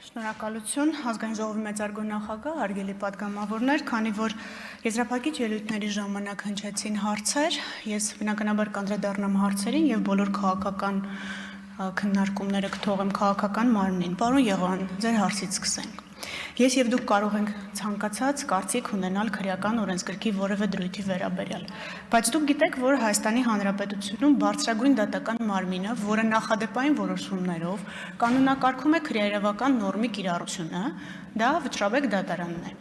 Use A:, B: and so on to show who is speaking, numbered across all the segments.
A: Շնորհակալություն ազգային ժողովի մեծարգո նախագահ, հարգելի պատգամավորներ, քանի որ եզրափակիչ ելույթների ժամանակ հնչեցին հարցեր, ես բնականաբար կանդրադառնամ հարցերին եւ բոլոր քաղաքական քննարկումները կթողեմ քաղաքական մարմնին։ Պարոն Եղոյան, ձեր հարցից սկսենք։ Ես եւ դուք կարող ենք ցանկացած կարծիք ունենալ քրեական օրենսգրքի որևէ դրույթի վերաբերյալ, բայց դուք գիտեք, որ Հայաստանի Հանրապետությունում բարձրագույն դատական մարմինը, որը նախադեպային որոշումներով կանոնակարգում է քրեաիրավական նորմի կիրառությունը, դա Վճռաբեկ դատարանն է։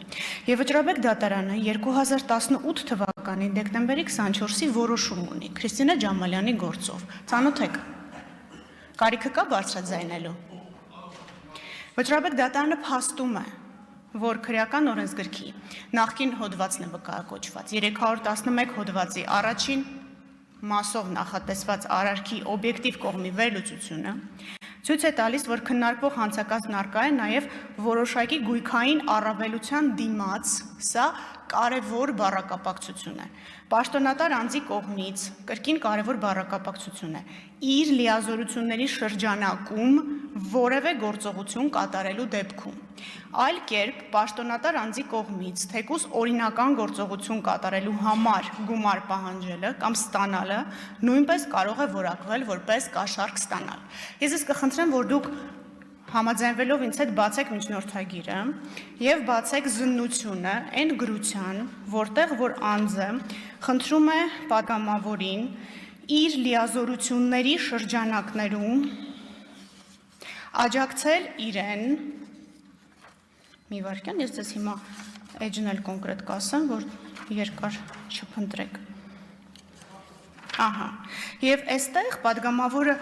A: Եվ Վճռաբեկ դատարանը 2018 թվականի դեկտեմբերի 24-ի որոշում ունի Քրիստինա Ջամալյանի գործով։ Ծանոթ եք։ Կարիքը կա բարձրաձայնելու։ Վճռաբեկ դատարանը փաստում է, որ քրեական օրենսգրքի նախկին հոդվածն է վկայակոչված 311 հոդվածի առաջին մասով նախատեսված արարքի օբյեկտիվ կողմի վերլուծությունը ցույց է տալիս, որ քննարկվող հանցակազմն առկա է նաև որոշակի գույքային առավելության դիմաց, սա կարևոր բառակապակցություն է։ Պաշտոնատար անձի կողմից կրկին կարևոր բառակապակցություն է իր լիազորությունների շրջանակում որևէ գործողություն կատարելու դեպքում։ Այլ կերպ պաշտոնատար անձի կողմից թեկուզ օրինական գործողություն կատարելու համար գումար պահանջելը կամ ստանալը նույնպես կարող է որակվել որպես կաշառք ստանալ։ Ես կխնդրեմ, որ դուք համաձայնվելով ինձ հետ բացեք միջնորդագիրը եւ բացեք զննությունը այն գրության, որտեղ որ անձը խնդրում է պատգամավորին իր լիազորությունների շրջանակներում աջակցել իրեն մի վարքյան, ես ձեզ հիմա էջն էլ կոնկրետ կասեմ, որ երկար չփնտրեք։ Ահա, եւ այստեղ պատգամավորը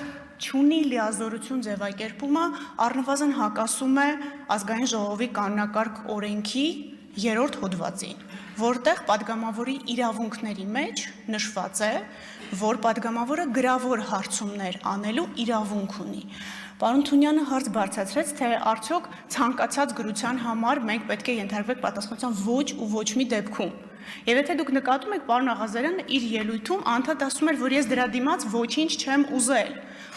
A: չունի լիազորություն ձևակերպումը առնվազն հակասում է ազգային ժողովի կանոնակարգ օրենքի 3-րդ հոդվածին, որտեղ պատգամավորի իրավունքների մեջ նշված է, որ պատգամավորը գրավոր հարցումներ անելու իրավունք ունի։ Պարոն Թունյանը հարց բարձրացրեց, թե արդյոք ցանկացած գրության համար մենք պետք է ենթարկվենք պատասխանատվության ոչ ու ոչ մի դեպքում։ Եվ եթե դուք նկատում եք, պարոն Աղազարյանը իր ելույթում անդադ ասում էր, որ ես դրա դիմաց ոչինչ չեմ ուզել։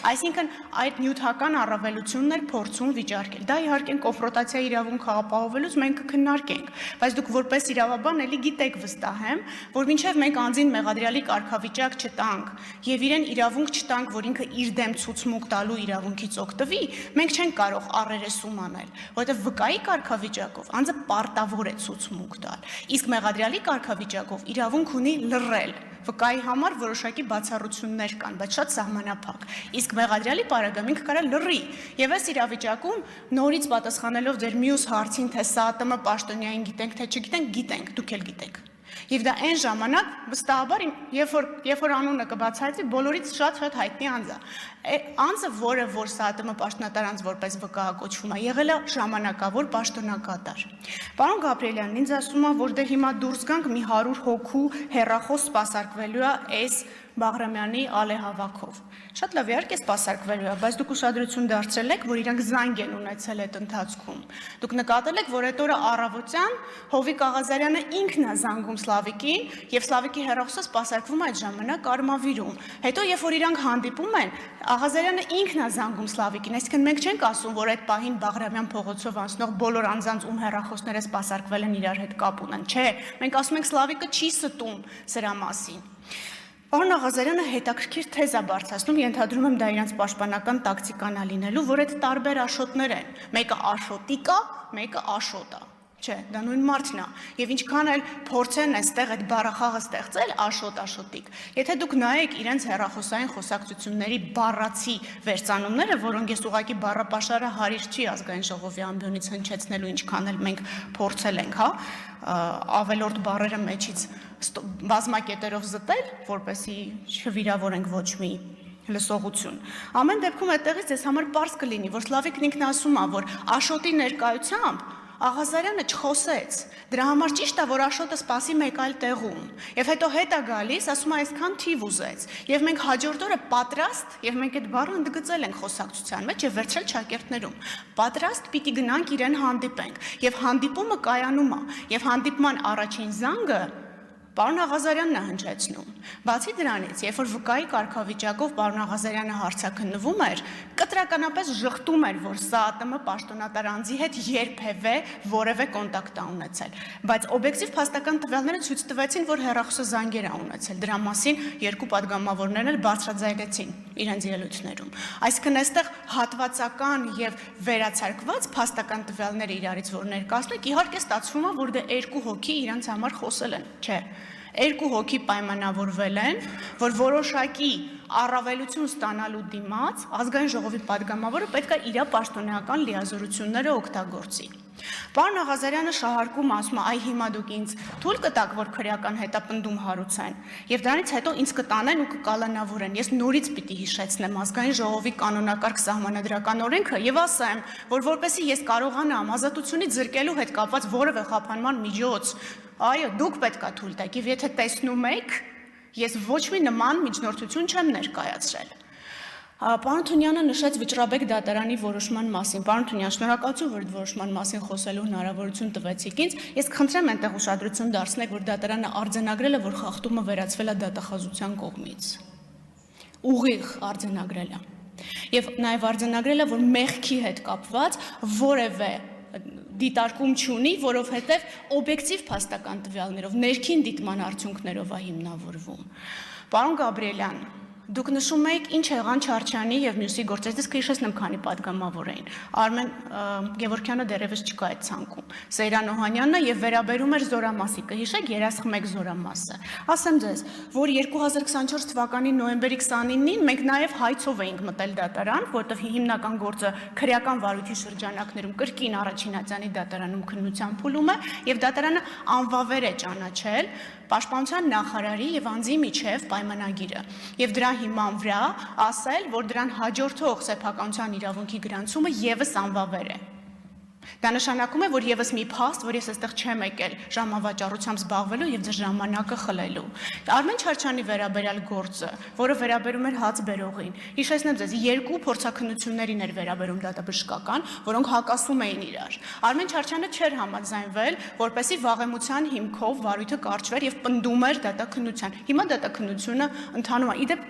A: Այսինքն այդ նյութական առավելությունն էր փորձում վիճարկել։ Դա իհարկե կոնֆրոնտացիա իրավունքը ապահովելուց մենք կքննարկենք, բայց դուք որպես իրավաբան էլի գիտեք վստահ եմ, որ մինչև մենք անձին մեղադրյալի կարգավիճակ չտանք եւ իրեն իրավունք չտանք, որ ինքը իր դեմ ցուցմունք տալու իրավունքից օգտվի, մենք չենք կարող առերեսում անել, որովհետեւ վկայի կարգավիճակով անձը պարտավոր է ցուցմունք տալ։ Իսկ մեղադրյալի կարգավիճակով իրավունք ունի լռել։ Վկայի համար որոշակի բացառություններ կան, բայց շատ սահմանափակ։ Իսկ մեղադրյալի պարագայում ինքը կարող է լռի։ Եվ այս իրավիճակում նորից պատասխանելով ձեր մյուս հարցին, թե սա ՏՄ պաշտոնյային գիտենք, թե չգիտենք, գիտենք, դուք էլ գիտեք։ Եվ դա այն ժամանակ վստահաբար երբ որ անունը կբացահայտվի, բոլորից շատ հայտնի անձ է։ Անձը, որը որ սա ՏՄ պաշտոնատար անձ որպես վկայակոչվում է, եղել է ժամանակավոր պաշտոնակատար։ Պարոն Գաբրիելյան, ինձ ասում է, որ դե հիմա դուրս գանք մի 100 հոգու հեռախոս սպասարկվելու է այս Բաղրամյանի ալեհավաքով։ Շատ լավ, իհարկե սպասարկվելու է, բայց դուք ուշադրություն դարձրել եք, որ իրանք զանգ են ունեցել այդ ընթացքում։ Դուք նկատել եք, որ այդ օրը առավոտյան Հովիկ Աղազարյանը ինքն է զանգում Սլավիկին, եւ Սլավիկի հեռախոսը սպասարկվում է այդ ժամանակ Արմավիրում։ Հետո երբ որ իրանք հանդիպում են, Աղազարյանը ինքն է զանգում Սլավիկին, այսինքն մենք չենք ասում, որ այդ պահին Բաղրամյան փողոցով անցնող բոլոր անձանց ում հեռախոսները սպասարկվել են իրար հետ կապ ունեն։ Չէ, մենք ասում ենք Սլավիկը չի ստում սրա մասին։ Պարոն Աղազարյանը հետաքրքիր թեզ է բարձրացնում, ենթադրում եմ դա իրենց պաշտպանական տակտիկան է լինելու, որ այդ տարբեր աշոտներ են։ Մեկը աշոտիկ է, մեկը աշոտ է։ Չէ, դա նույն մարդն է։ Եվ ինչքան էլ փորձեն այստեղ այդ բառախաղը ստեղծել աշոտ-աշոտիկ։ Եթե դուք նայեք իրենց հեռախոսային խոսակցությունների բառացի վերծանումները, որոնք ես ուղղակի բառապաշարը հարիր չի ազգային ժողովի ամբիոնից հնչեցնելու, ինչքան էլ մենք փորձել ենք, հա, ավելորդ բառերը մեջից բազմակետերով զտել, որպեսզի չվիրավորենք ոչ մի լսողություն։ Ամեն դեպքում այդտեղից ձեզ համար պարզ կլինի, որ Սլավիկն ինքն ասում է, որ աշոտի ներկայությամբ Աղազարյանը չխոսեց, դրա համար ճիշտ է, որ աշոտը սպասի մեկ այլ տեղում, եւ հետո հետ է գալիս, ասում է այսքան թիվ ուզեց, եւ մենք հաջորդ օրը պատրաստ, եւ մենք այդ բառը ընդգծել ենք խոսակցության մեջ եւ վերցրել ճակերտներում, պատրաստ պիտի գնանք իրեն հանդիպենք, եւ հանդիպումը կայանում է, եւ հանդիպման առաջին զանգը Պարոն Աղազարյանն է հնչեցնում։ Բացի դրանից, երբ որ վկայի կարգավիճակով պարոն Աղազարյանը հարցաքննվում էր, կտրականապես ժխտում էր, որ ՍԱԱՏՄ պաշտոնատար անձի հետ երբևէ որևէ կոնտակտ է ունեցել, բայց օբյեկտիվ փաստական տվյալները ցույց տվեցին, որ հեռախոսը զանգեր է ունեցել։ Դրա մասին երկու պատգամավորներն էլ բարձրաձայնեցին իրենց ելույթներում։ Այսինքն այստեղ հատվածական եւ վերացարկված փաստական տվյալները իրարից որ ներկայացնեք, իհարկե ստացվում է, որ դե երկու հոգի իրենց համար խոսել են, չէ։ Երկու հոգի պայմանավորվել են, որ որոշակի առավելություն ստանալու դիմաց ազգային ժողովի պատգամավորը պետք է իր պաշտոնեական լիազորությունները օգտագործի։ Պարոն Աղազարյանը շահարկում ասում է, այ հիմա դուք ինձ թույլ կտաք, որ քրեական հետապնդում հարուցեն, եւ դրանից հետո ինձ կտանեն ու կկալանավորեն։ Ես նորից պիտի հիշեցնեմ ազգային ժողովի կանոնակարգ սահմանադրական օրենքը եւ ասեմ, որ որպեսզի ես կարողանամ ազատությունից զրկելու հետ կապված որևէ խափանման միջոց, այո, դուք պետք է թույլ տաք, եւ եթե տեսնում եք, ես ոչ մի նման միջնորդություն չեմ ներկայացրել։ Պարոն Թունյանը նշեց Վճռաբեկ դատարանի որոշման մասին։ Պարոն Թունյան, շնորհակալություն, որ որոշման մասին խոսելու հնարավորություն տվեցիք ինձ։ Ես կխնդրեմ այնտեղ ուշադրություն դարձնեք, որ դատարանը արձանագրել է, որ խախտումը վերածվել է դատախազության կողմից։ Ուղիղ արձանագրել է։ Եվ նաև արձանագրել է, որ մեղքի հետ կապված որևէ դիտարկում չունի, որովհետև օբյեկտիվ փաստական տվյալներով, ներքին դիտման արդյունքներով է հիմնավորվում։ Պարոն Գաբրիելյան, դուք նշում եք ինչ եղան Չարչյանի եւ մյուսի գործերից, իսկ հիշեցնեմ քանի պատգամավոր էին։ Արմեն Գևորգյանը դեռևս չկա այդ ցանկում։ Սեյրան Օհանյանն եւ վերաբերում էր Զորամասի, կհիշեք երասխմեկ Զորամասը։ Ասեմ ձեզ, որ 2024 թվականի նոյեմբերի 29-ին մենք նաեւ հայցով էինք մտել դատարան, որտեղ հիմնական գործը քրեական վարույթի շրջանակներում կրկին առաջինացյանի դատարանում քննության փուլում է եւ դատարանը անվավեր է ճանաչել Պաշտպանության նախարարի եւ անձի միջև պայմանագիրը եւ դրա հիման վրա ասել, որ դրան հաջորդող սեփականության իրավունքի գրանցումը եւս անվավեր է։ Դա նշանակում է, որ եւս մի փաստ, որ ես այստեղ չեմ եկել ժամավաճառությամբ զբաղվելու եւ ձեր ժամանակը խլելու։ Արմեն Չարչյանի վերաբերյալ գործը, որը վերաբերում էր հաց բերողին, հիշեցնեմ ձեզ, երկու փորձաքննություններին էր վերաբերում դատաբժշկական, որոնք հակասում էին իրար։ Արմեն Չարչյանը չէր համաձայնվել, որպեսզի վաղեմության հիմքով վարույթը կարճվեր եւ պնդում էր դատաքննության։ Հիմա դատաքննությունը ընթանում է։ Իդեպ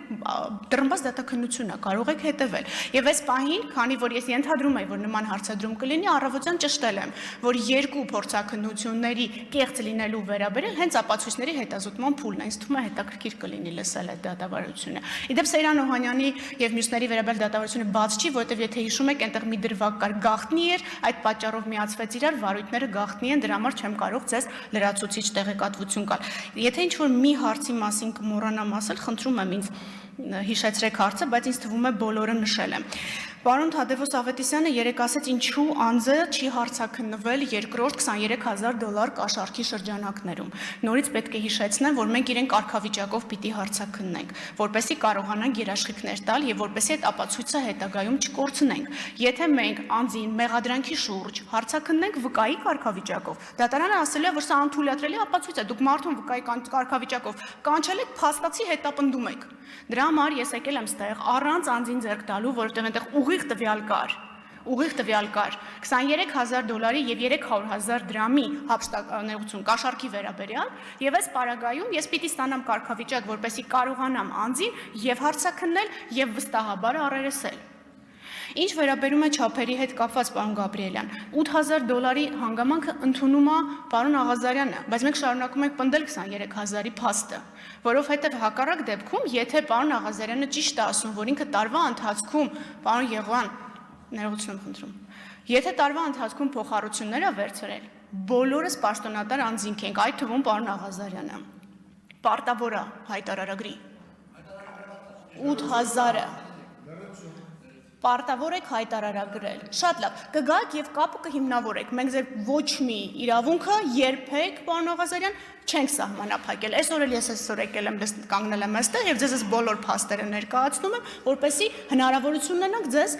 A: դրմբաց դատաքննություն է, կարող եք հետևել։ Եվ այս պահին, քանի որ ես ենթադրում եմ, որ նման հարցադրում կլինի, առավոտյան ճշտել եմ, որ երկու փորձաքննությունների կեղծ լինելու վերաբերել հենց ապացույցների հետազոտման փուլն է, ինձ թվում է հետաքրքիր կլինի լսել այդ դատավարությունը։ Իդեպ Սեյրան Օհանյանի եւ մյուսների վերաբերյալ դատավարությունը բաց չի, որովհետեւ եթե հիշում եք, այնտեղ մի դրվագ կար գաղտնի էր, այդ պատճառով միացվեց իրար, վարույթները գաղտնի են, դրա համար չեմ կարող ձեզ լրացուցիչ տեղեկատվություն տալ։ Եթե ինչ-որ մի հարցի մասին կմոռանամ ասել, խնդրում եմ ինձ հիշեցրեք հարցը, բայց ինձ թվում է բոլորը նշել եմ։ Պարոն Թադևոս Ավետիսյանը երեկ ասեց, ինչու անձը չի հարցաքննվել երկրորդ $23,000 կաշառքի շրջանակներում։ Նորից պետք է հիշեցնեմ, որ մենք իրեն կարգավիճակով պիտի հարցաքննենք, որպեսզի կարողանանք երաշխիքներ տալ եւ որպեսզի այդ ապացույցը հետագայում չկորցնենք։ Եթե մենք անձին մեղադրանքի շուրջ հարցաքննենք վկայի կարգավիճակով, դատարանը ասել է, որ սա անթույլատրելի ապացույց է, դուք մարդուն վկայի կարգավիճակով կանչել եք, փաստացի հետապնդում եք։ Դրա համար ես եկել եմ ստեղ առանց անձին ձեռք տալու, որովհետև այնտեղ ուղիղ տվյալ կար $23,000 եւ $300,000 հափշտակներություն կաշառքի վերաբերյալ եւ այս պարագայում ես պիտի ստանամ կարգավիճակ, որպեսզի կարողանամ անձին եւ հարցաքննել եւ վստահաբար առերեսել։ Ինչ վերաբերում է չափերի հետ կապված, պարոն Գաբրիելյան, $8,000 հանգամանքը ընդունում է պարոն Աղազարյանը, բայց մենք շարունակում ենք պնդել 23,000-ի փաստը, որովհետև հակառակ դեպքում, եթե պարոն Աղազարյանը ճիշտ է ասում, որ ինքը տարվա ընթացքում, պարոն Եղվան, ներողություն եմ խնդրում, եթե տարվա ընթացքում փոխառություններ է վերցրել, բոլորս պաշտոնատար անձինք ենք, այդ թվում պարոն Աղազարյանը, պարտավոր է հայտարարագրի 8,000-ը Պարտավոր եք հայտարարագրել։ Շատ լավ, կգաք եւ կապը կհիմնավորեք։ Մենք ձեր ոչ մի իրավունքը երբեք, պարոն Աղազարյան, չենք սահմանափակել։ Այսօր էլ ես եկել եմ կանգնել եմ այստեղ եւ ձեզ բոլոր փաստերը ներկայացնում եմ, որպեսզի հնարավորություն ունենաք ձեզ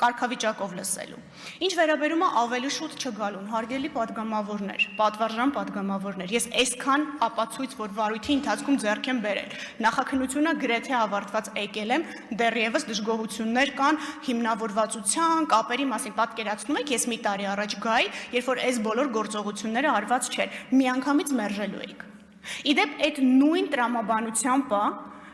A: կարգավիճակով լսելու։ Ինչ վերաբերում է ավելի շուտ չգալուն, հարգելի պատգամավորներ, պատվարժան պատգամավորներ, ես այսքան ապացույց, որ վարույթի ընթացքում ձեռք եմ բերել, նախաքննությունը գրեթե ավարտված եկել եմ, դեռևս դժգոհություններ կան հիմնավորվածության, կապերի մասին, պատկերացնում եք, ես մի տարի առաջ գայի, երբ որ այս բոլոր գործողությունները արված չէր, միանգամից մերժելու էիք։ Իդեպ այդ նույն տրամաբանությամբ է,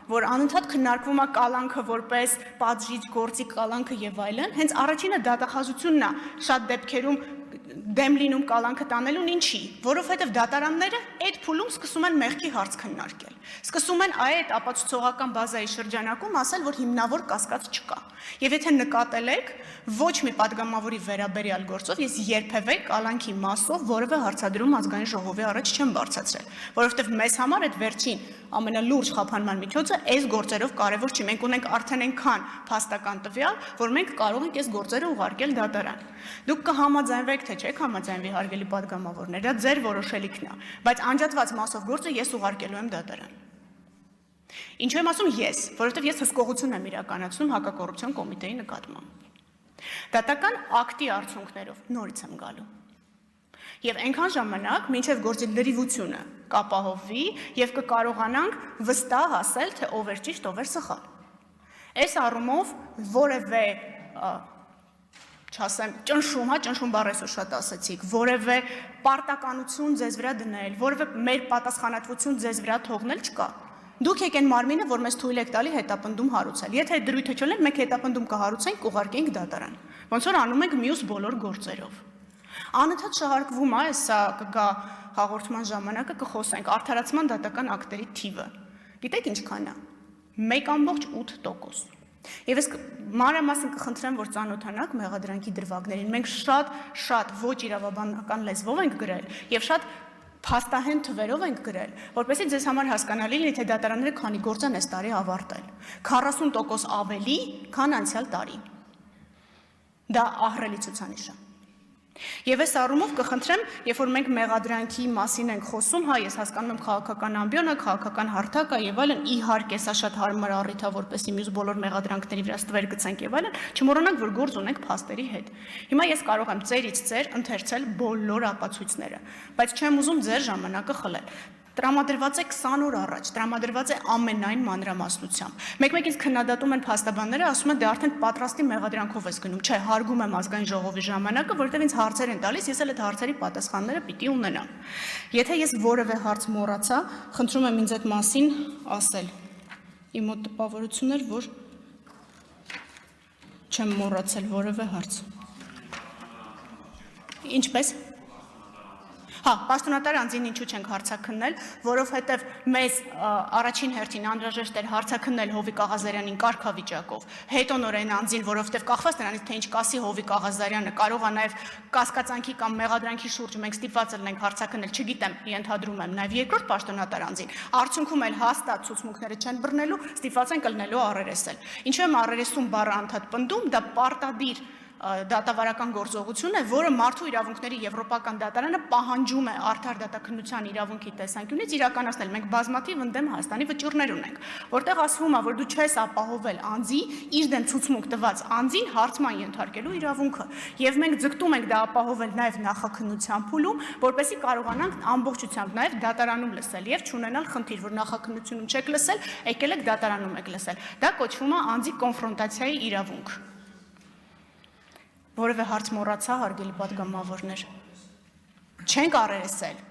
A: որ անընդհատ քննարկվում է կալանքը որպես պատժիչ գործի կալանքը եւ այլն, հենց առաջինը դատախազությունն է շատ դեպքերում դեմ լինում կալանքը տանելուն ինչի, որովհետև դատարանները այդ փուլում սկսում են մեղքի հարց քննարկել, սկսում են այդ ապացուցողական բազայի շրջանակում ասել, որ հիմնավոր կասկած չկա։ Եվ եթե նկատել եք, ոչ մի падգամավորի վերաբերյալ գործով ես երբևէ կալանքի մասով որևէ հարցադրում ազգային ժողովի առաջ չեմ բարձրացրել, որովհետև մեզ համար այդ վերջին ամենալուրջ խափանման միջոցը այս գործերով կարևոր չի։ Մենք ունենք արդեն այնքան փաստական տվյալ, որ մենք կարող ենք այս գործերը ուղարկել դատարան։ Դուք կհամաձայնվեք, թե չեք համաձայնվի, հարգելի падգամավորներ, դա ձեր որոշելիքն է, բայց անջատված մասով գործը ես ուղարկելու եմ դատարան։ Ինչու եմ ասում ես, որովհետև ես հսկողություն եմ իրականացնում հակակոռուպցիոն կոմիտեի նկատմամբ։ Դատական ակտի արդյունքներով նորից եմ գալու։ Եվ այնքան ժամանակ, մինչև գործի լրիվությունը կապահովվի եւ կկարողանանք վստահ ասել, թե ով էր ճիշտ, ով էր սխալ։ Այս առումով որևէ չասեմ, ճնշում բառը շատ ասացիք, որևէ պարտականություն ձեզ վրա դնել, որևէ մեր պատասխանատվություն ձեզ վրա թողնել չկա։ Դուք եք այն մարմինը, որ մեզ թույլ եք տալի հետապնդում հարուցել։ Եթե այդ դրույթը չլներ, մենք հետապնդում կհարուցենք, կուղարկենք դատարան։ Ոնց որ անում ենք մյուս բոլոր գործերով։ Անընդհատ շահարկվում է, սա կգա հաղորդման ժամանակը կխոսենք արդարացման դատական ակտերի թիվը։ Գիտեք ինչքան է։ 1.8%։ Եվ ես մանրամասն կխնդրեմ, որ ծանոթանաք մեղադրանքի դրվագներին։ Մենք շատ ոչ իրավաբանական լեզվով ենք գրել եւ շատ փաստահեն թվերով ենք գրել, որպեսզի ձեզ համար հասկանալի լինի, թե դատարանները քանի գործ են այս տարի ավարտել։ 40% ավելի, քան անցյալ տարի։ Դա ահռելի ցուցանիշ է։ Եվ այս առումով կխնդրեմ, երբ որ մենք մեղադրանքի մասին ենք խոսում, հա, ես հասկանում եմ քաղաքական ամբիոնը, քաղաքական հարթակը եւ այլն, իհարկե սա շատ հարմար առիթ է, որպեսզի մյուս բոլոր մեղադրանքների վրա ստվեր գցենք եւ այլն, չմոռանանք, որ գործ ունենք փաստերի հետ։ Հիմա ես կարող եմ ծերից ծեր ընթերցել բոլոր ապացույցները, բայց չեմ ուզում ձեր ժամանակը խլել։ Տրամադրված է 20 օր առաջ, տրամադրված է ամենայն մանրամասնությամբ։ Մեկ-մեկից քննադատում են փաստաբանները, ասում են դե արդեն պատրաստի մեղադրանքով ես գնում։ Չէ, հարգում եմ ազգային ժողովի ժամանակը, որովհետև ինձ հարցեր են տալիս, ես էլ այդ հարցերի պատասխանները պիտի ունենամ։ Եթե ես որևէ հարց մոռացա, խնդրում եմ ինձ այդ մասին ասել։ Իմ մոտ տպավորություն էր, որ չեմ մոռացել որևէ հարց։ Ինչպես։ Հա, պաշտոնատար անձին ինչու չենք հարցաքննել, որովհետև մեզ առաջին հերթին անհրաժեշտ էր հարցաքննել Հովիկ Աղազարյանին կարգավիճակով, հետո նորեն անձին, որովհետև կախված նրանից, թե ինչ կասի Հովիկ Աղազարյանը, կարող է նաև կասկածանքի կամ մեղադրանքի շուրջ մենք ստիպված ենք հարցաքննել, չգիտեմ, ենթադրում եմ, նաև երկրորդ պաշտոնատար անձին, արդյունքում էլ հաստատ ցուցմունքները չեն բռնելու, ստիպված են կլնելու առերեսել։ Ինչու եմ առերեսում բառը անդադ պնդում, դա պարտադիր դատավարական գործողություն է, որը մարդու իրավունքների եվրոպական դատարանը պահանջում է արդար դատաքննության իրավունքի տեսանկյունից իրականացնել։ Մենք բազմաթիվ ընդդեմ Հայաստանի վճիռներ ունենք, որտեղ ասվում է, որ դու չես ապահովել անձի իր դեմ ցուցմունք տված անձին հարցման ենթարկելու իրավունքը, եւ մենք ձգտում ենք դա ապահովել նաեւ նախաքննության փուլում, որպեսզի կարողանանք ամբողջությամբ նաեւ դատարանում լսել եւ չունենալ խնդիր, որ նախաքննությունում չեք լսել, եկել եք դատարանում եք լսել։ Դա կոչվում է անձի կոնֆրոնտացիայի իրավունք։ Որևէ հարց մոռացա, հարգելի падգամավորներ։ Չենք առերեսել։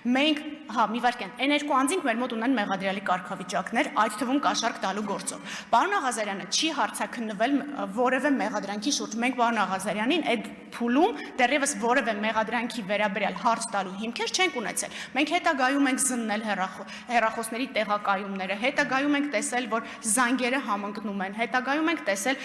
A: Մենք, հա, մի վարքյան, այն երկու անձինք մեր մոտ ունեն մեղադրյալի կարգավիճակներ, այդ թվում կաշառք տալու գործով։ Պարոն Աղազարյանը չի հարցաքննվել որևէ մեղադրանքի շուրջ։ Մենք պարոն Աղազարյանին այդ փուլում դեռևս որևէ մեղադրանքի վերաբերյալ հարց տալու հիմքեր չենք ունեցել։ Մենք հետագայում ենք զննել հեռախոսների տեղակայումները, հետագայում ենք տեսել, որ զանգերը համընկնում են, հետագայում ենք տեսել,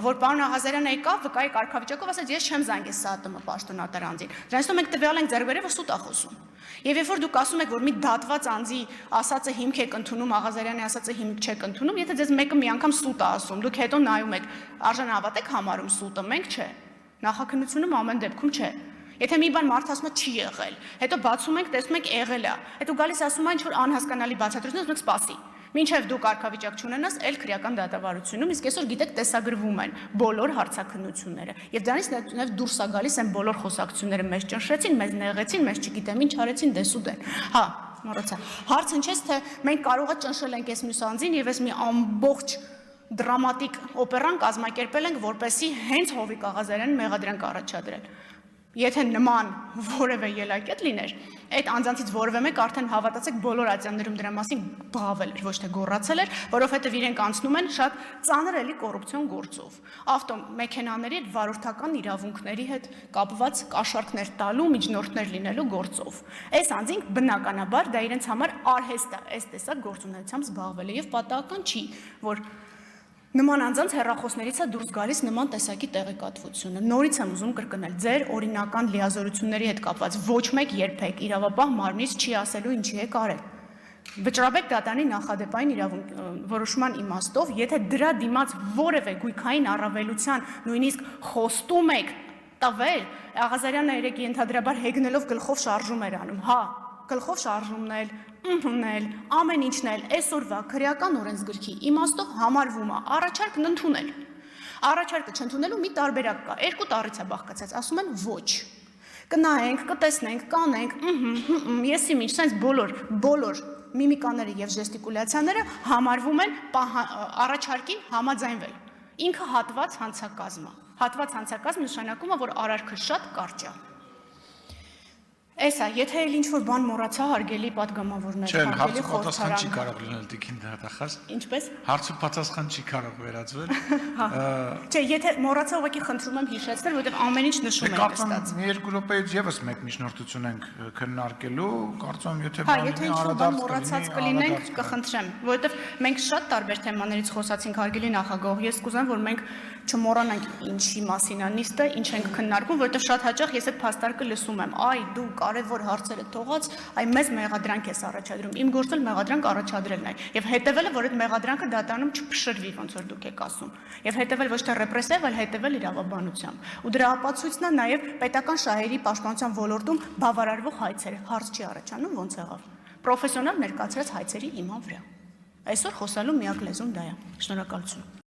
A: որ պարոն Աղազարյանը եկավ վկայի կարգավիճակով ասաց, ես չեմ զանգել ՍԱՏՄ պաշտոնատար անձին։ Դրանից մենք տվյալ ենք ձեռք բերել, որ սուտ է խոսում։ Եվ երբ որ դուք ասում եք, որ մի դատված անձի ասածը հիմք եք ընդունում, Աղազարյանի ասածը հիմք չեք ընդունում, եթե ձեզ մեկը մի անգամ սուտ է ասում, դուք հետո նայում եք, արժանավատ եք համարում սուտը, մենք չէ։ Նախաքննությունում ամեն դեպքում չէ։ Եթե մի բան մարդ ասում է չի եղել, հետո բացում ենք, տեսնում ենք եղել է, հետո գալիս ասում է ինչ-որ անհասկանալի բացատրություն, ասում եք սպասի։ Մինչև դու կարգավիճակ չունենաս, էլ քրեական դատավարությունում, իսկ այսօր գիտեք տեսագրվում են բոլոր հարցաքննությունները։ Եվ դրանից նաև դուրս է գալիս են բոլոր խոսակցությունները, մեզ ճնշեցին, մեզ նեղեցին, մեզ չգիտեմ ինչ արեցին, դեսուդեն։ Հա, մոռացա։ Հարցը ինչ է, թե մենք կարող է ճնշել ենք այս մյուս անձին եւ այս մի ամբողջ դրամատիկ օպերան կազմակերպել ենք, որպեսզի հենց Հովիկ Աղազարյանին մեղադրանք առաջադրել։ Եթե նման որևէ ելակետ լիներ, այդ անձանցից որևէ մեկ արդեն հավատացեք բոլոր ատյաններում դրա մասին բղավել էր, ոչ թե գոռացել էր, որովհետև իրենք անցնում են շատ ծանր էլի կոռուպցիոն գործով։ Ավտոմեքենաների այդ վարորդական իրավունքների հետ կապված կաշառքներ տալու, միջնորդներ լինելու գործով։ Այս անձինք բնականաբար դա իրենց համար արհեստ է, այս տեսակ գործունեությամբ զբաղվել է եւ պատահական չի, որ նման անձանց հեռախոսներից է դուրս գալիս նման տեսակի տեղեկատվությունը։ Նորից եմ ուզում կրկնել, ձեր օրինական լիազորությունների հետ կապված ոչ մեկ երբեք իրավապահ մարմնից չի ասելու ինչի եք արել։ Վճռաբեկ դատարանի նախադեպային որոշման իմաստով, եթե դրա դիմաց որևէ գույքային առավելության նույնիսկ խոստում եք տվել, Աղազարյանը երեք ենթադրաբար հեգնելով գլխով շարժում էր անում, հա, գլխով շարժումն էլ, ընդունել, ամեն ինչն էլ այսօրվա քրեական օրենսգրքի իմաստով համարվում է առաջարկն ընդունել։ Առաջարկը չընդունելու մի տարբերակ կա, երկու տառից է բաղկացած, ասում են ոչ։ Կնայենք, կտեսնենք, կանենք, եսի ինչ, սենց բոլոր միմիկաները եւ ժեստիկուլյացիաները համարվում են առաջարկին համաձայնվել։ Ինքը հատված հանցակազմ է։ Հատված հանցակազմ նշանակում է, որ արարքը շատ կարճ է։ Էսա, եթե էլ ինչ-որ բան մոռացա, հարգելի պատգամավորներ, հարգելի խորհրդարան։
B: Չի կարող լինել տիկին դատախազ։
A: Ինչպես։
B: Հարցու պատասխան չի կարող վերածվել։
A: Չէ, եթե մոռացա, ուղղակի խնդրում եմ հիշեցնել, որովհետև ամեն ինչ նշում ենք ստացած։
B: Մի երկու րոպեից եւս մեկ միջնորդություն ենք քննարկելու, կարծում եմ, եթե
A: եթե ինչ-որ բան մոռացած կլինենք, կխնդրեմ, որովհետև մենք շատ տարբեր թեմաներից խոսացինք, հարգելի նախագահ, ես կուզեմ, որ մենք չմոռանանք ինչի մասին է նիստը, ինչ ենք քննարկում, որովհետև շատ հաճախ ես այդ փաստարկը լսում եմ, այ դու կարևոր հարցերը թողած, այ մեզ մեղադրանք ես առաջադրում։ Իմ գործը մեղադրանք առաջադրելն է, եւ հետեւելը, որ այդ մեղադրանքը դատարանում չփշրվի, ոնց որ դուք եք ասում, եւ հետեւել ոչ թե ռեպրեսիվ, այլ հետեւել իրավաբանությամբ։ Ու դրա ապացույցն է նաեւ պետական շահերի պաշտպանության ոլորտում բավարարվող հայցերը, հարց չի առաջանում, ոնց եղավ։ Պրոֆեսիոնալ ներկայացրած հայցերի հիման վրա։ Այսօր խոսալու միակ լեզուն դա է։ Շնորհակալություն։